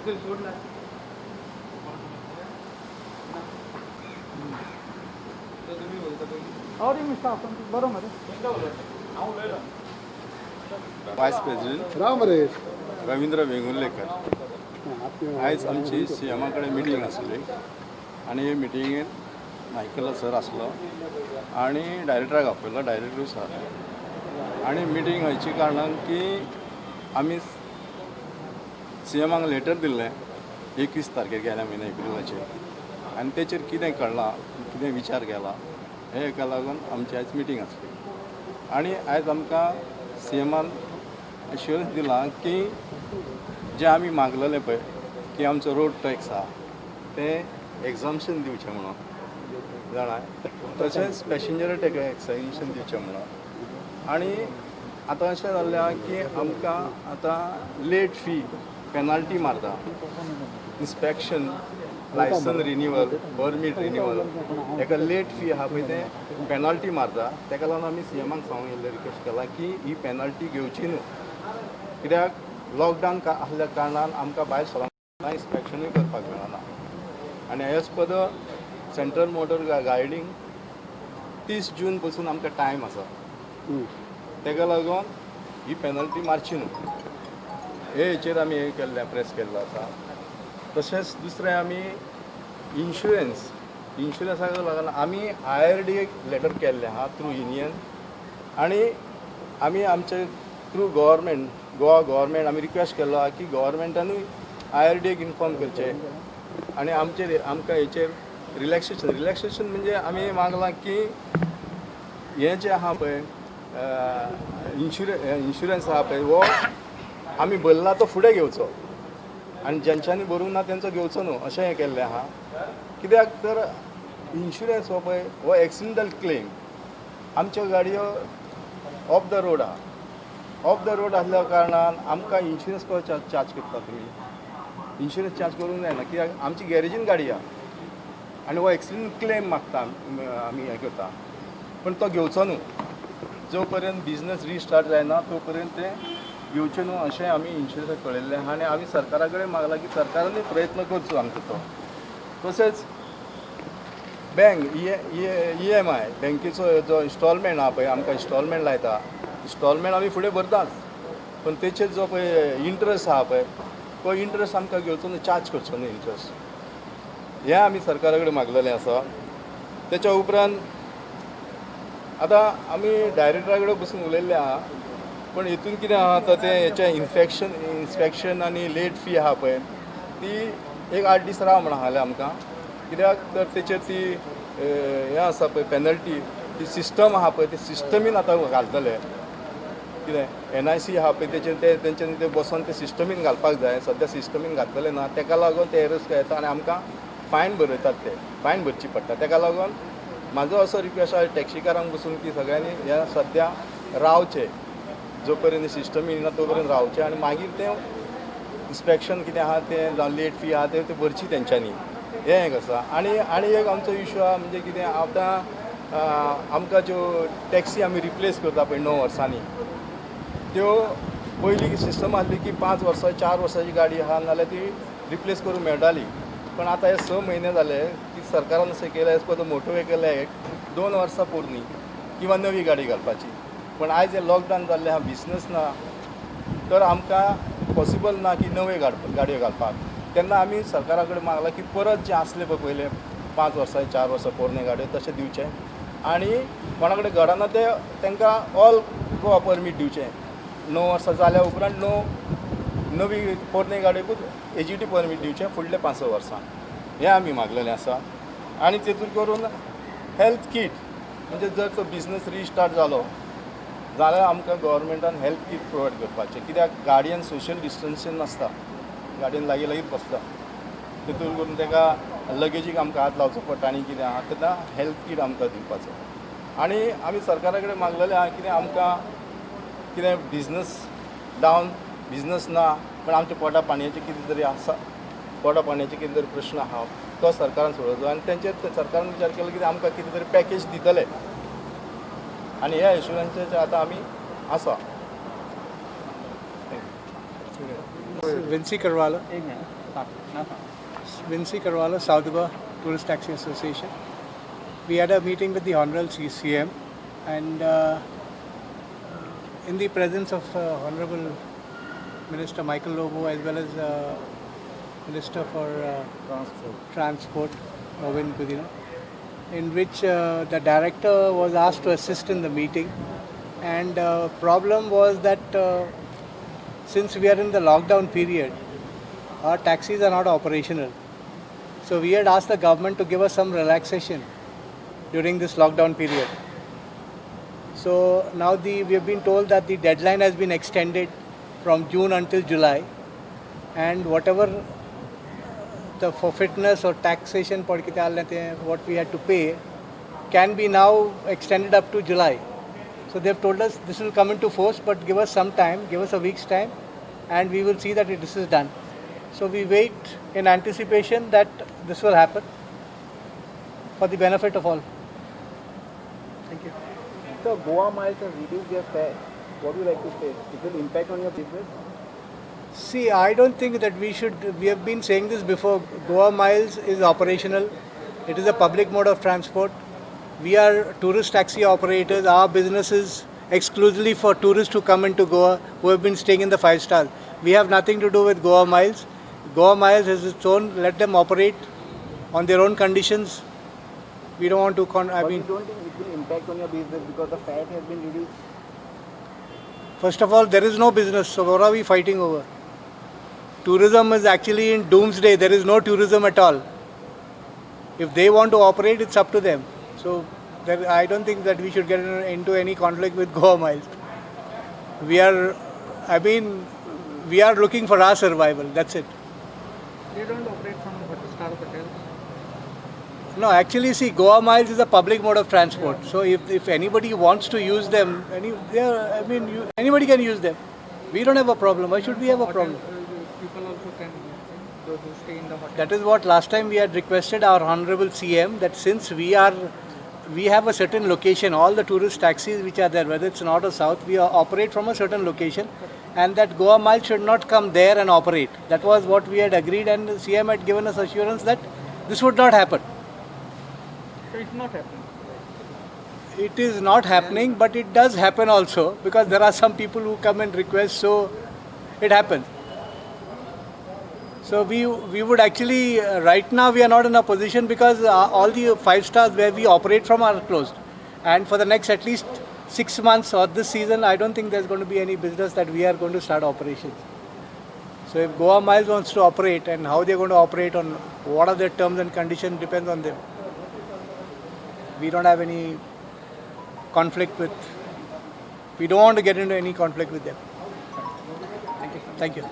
वायस प्रेसिडेंट रवींद्र वेंगुर्लेकर आयज आमची सीएमा कडेन मिटींग आसली आनी हे मिटिंगेंत मायकल सर आसलो आनी डायरेक्टराक आपयलो डायरेक्टर सर आनी मिटींग व्हायची कारणान की आमी सीएमाक लेटर दिल्लें 21 तारखेर गेल्या म्हयन्या एप्रिलाचेर आनी तेचेर कितें कळ्ळां कितें विचार केला हेका लागून आमची आयज मिटींग आसली आनी आयज आमकां सीएमान एश्युरन्स दिला की जे आमी मागलेले पळय की आमचो रोड टॅक्स आहा तें एग्जाम्शन दिवचें म्हणून जाणाय तशेंच पॅसेंजर टॅक्स एग्जाम्शन दिवचें म्हणून आनी आतां अशें जाल्लें आहा की आमकां आतां लेट फी पेनाल्टी मारता inspection licence renewal permit renewal हेका लेट फी आहा पळय तें पेनाल्टी मारता तेका लागून आमी सीएमाक सांगूंक येयल्लें रिक्वेस्ट केला की ही पेनाल्टी घेवची न्हू कित्याक लॉकडावन आसल्या कारणान आमकां भायर सरांक इन्स्पेक्शनूय करपाक मेळना आनी as per the central motor guiding 30 जून पासून आमकां टायम आसा तेका लागून ही पेनल्टी मारची न्हू हे हेचेर आमी हे केल्लें प्रेस केल्लो आसा तशेंच दुसरें आमी इन्शुरन्साक लागून आमी IRDA लेटर केल्लें आहा थ्रू युनियन आनी आमी आमचे थ्रू गव्हर्मेंट गोवा गव्हर्मेंट आमी रिक्वेस्ट केल्लो आहा की गव्हर्मेंटानूय IRDAक इन्फॉर्म करचें आनी आमकां हेचेर रिलॅक्सेशन म्हणजे आमी मागलां की हें जें आहा पळय इन्शुरन्स आहा पळय हो आमी भरला तो फुडें घेवचो आनी जेंच्यांनी भरूंक ना तेंचो घेवचो न्हू अशें हें केल्लें आहा कित्याक तर इन्शुरन्स हो पळय हो एक्सिडेंटल क्लेम आमच्यो गाडयो ऑफ द रोड आहा ऑफ द रोड आसल्या कारणान आमकां इन्शुरन्स को चार्ज करता तुमी इन्शुरन्स चार्ज करूंक जायना कित्याक आमची गॅरेजीन गाडी आहा आनी हो एक्सिडेंट क्लेम मागता आमी हें करता पूण तो घेवचो न्हू जो पर्यंत बिजनस रिस्टार्ट जायना तो पर्यंत तें घेवचें न्हू अशें आमी इन्शुरन्साक कळयल्लें आहा आनी आमी सरकारा कडेन मागला की सरकारानूय प्रयत्न करचो आमचो तो तशेंच बँक EMI बँकेचो जो इन्स्टॉलमेंट आहा पळय आमकां इन्स्टॉलमेंट लायता इन्स्टॉलमेंट आमी फुडें भरताच पूण तेचेर जो पळय इंट्रस्ट आहा पळय तो इंट्रस्ट आमकां घेवचो न्हू चार्ज करचो न्हू इंट्रस्ट हें आमी सरकारा कडेन मागलेलें आसा तेच्या उपरांत आतां आमी डायरेक्टरा कडेन बसून उलयल्ले आहा पूण हितून कितें आहा तर तें हेचें इन्स्पेक्शन आनी लेट फी आहा पळय ती एक 8 दीस राव म्हणून सांगलें आमकां कित्याक तर तेचेर ती हें आसा पळय पेनल्टी ती सिस्टम आहा पळय ती सिस्टमीन आतां घालतले कितें NIC आहा पळय तेचेर तेंच्यांनी ते बसोन ते सिस्टमीन घालपाक जाय सद्या सिस्टमीन घातलेलें ना तेका लागून ते एरर्स येता आनी आमकां फायन भरयतात ते फायन भरची पडटा तेका लागून म्हाजो असो रिक्वेस्ट आहा टॅक्सीकारांक बसून की सगळ्यांनी ह्या सद्या रावचे जो पर्यंत सिस्टम येयना तो पर्यंत रावचें आनी मागीर तें इन्स्पेक्शन कितें आहा तें जावं लेट फी आहा तें भरची तेंच्यांनी हें एक आसा आनी एक आमचो इश्यू आहा म्हणजे कितें आतां आमकां ज्यो टॅक्सी आमी रिप्लेस करता पळय 9 वर्सांनी त्यो पयलीं सिस्टम आसली की 5 वर्सां 4 वर्सांची गाडी आहा नाल्यार ती रिप्लेस करूंक मेळटाली पण आतां हे 6 म्हयने जाले की सरकारान अशें केलें as per the motor vehicle act 2 वर्सां पोरणी किंवा नवी गाडी घालपाची पण आयज हे लॉकडावन जाल्लें आहा बिजनस ना तर आमकां पॉसिबल ना की नवे गाडयो घालपाक तेन्ना आमी सरकारा कडेन मागलां की परत जें आसलें पळय पयलें 5 वर्सां 4 वर्सां पोरणे गाडयो तशें दिवचें आनी कोणा कडेन घराना ते तांकां ऑल गोवा परमीट दिवचें 9 वर्सां जाल्या उपरांत नवी पोरणे गाडयोकूच AGT परमीट दिवचें फुडले 5 वर्सां हें आमी मागलेलें आसा आनी तेतून करून हेल्थ किट म्हणजे जर तो बिजनस रिस्टार्ट जालो जाल्यार आमकां गव्हर्मेंटान हेल्थ किट प्रोवायड करपाचें कित्याक गाडयेन सोशल डिस्टन्सींग नासता गाडयेन लागीं बसता तितून करून ताका लगेजीक आमकां हात लावचो पडटा आनी कितें आहा तेन्ना हेल्थ किट आमकां दिवपाचो आनी आमी सरकारा कडेन मागलेलें आहा कितें आमकां कितें बिजनस डावन बिजनस ना पण आमच्या पोटा पाणयाचें कितें तरी आसा पोटा पाणयाचें कितें तरी प्रश्न आहा तो सरकारान सोडोवचो आनी तेंचेर सरकारान विचार केलो की आमकां कितें तरी पॅकेज दितले आनी ह्या इन्शुरन्साचे आतां आमी आसा Vinci करवाला Vinci Karwala, South Goa Tourist Taxi Association. We had a meeting with the Honorable CM, and in the presence of Honorable Minister Michael Lobo as well as Minister for Transport, Robin Kudina, in which the director was asked to assist in the meeting. And problem was that since we are in the lockdown period, our taxis are not operational. So we had asked the government to give us some relaxation during this lockdown period. So now we have been told that the deadline has been extended from June until July, and whatever the forfeitness or taxation what we had to pay can be now extended up to July. So they've told us this will come into force, but give us some time, give us a week's time, and we will see that this is done. So we wait in anticipation that this will happen for the benefit of all. Thank you. So Goa Miles has reduced their fare. What would you like to say? It will impact on your business? See, I don't think that we have been saying this before. Goa Miles is operational. It is a public mode of transport. We are tourist taxi operators. Our business is exclusively for tourists who come into Goa who have been staying in the 5 stars. We have nothing to do with Goa Miles. Goa Miles has its own, let them operate on their own conditions. We don't want to, you don't think it will impact on your business because the fare has been reduced? First of all, there is no business, so what are we fighting over? Tourism is actually in doomsday. There is no tourism at all. If they want to operate, it's up to them. So I don't think that we should get into any conflict with Goa Miles. We are looking for our survival. That's it. You don't operate from star hotels? No, actually, see, Goa Miles is a public mode of transport. So if anybody wants to use them, anybody can use them. We don't have a problem. Why should we have a problem? People also can go to stay in the hotel. That is what last time we had requested our Honorable CM, that since we have a certain location, all the tourist taxis which are there, whether it's north or south, we operate from a certain location, and that Goa Miles should not come there and operate. That was what we had agreed, and the CM had given us assurance that this would not happen. So it's not happening. It is not happening, but it does happen also, because there are some people who come and request, so it happens. So we would actually, right now we are not in a position because all the 5 stars where we operate from are closed. And for the next at least 6 months or this season, I don't think there's going to be any business that we are going to start operations. So if Goa Miles wants to operate, and how they're going to operate, on what are their terms and conditions, depends on them. We don't have any conflict with, we don't want to get into any conflict with them. Thank you.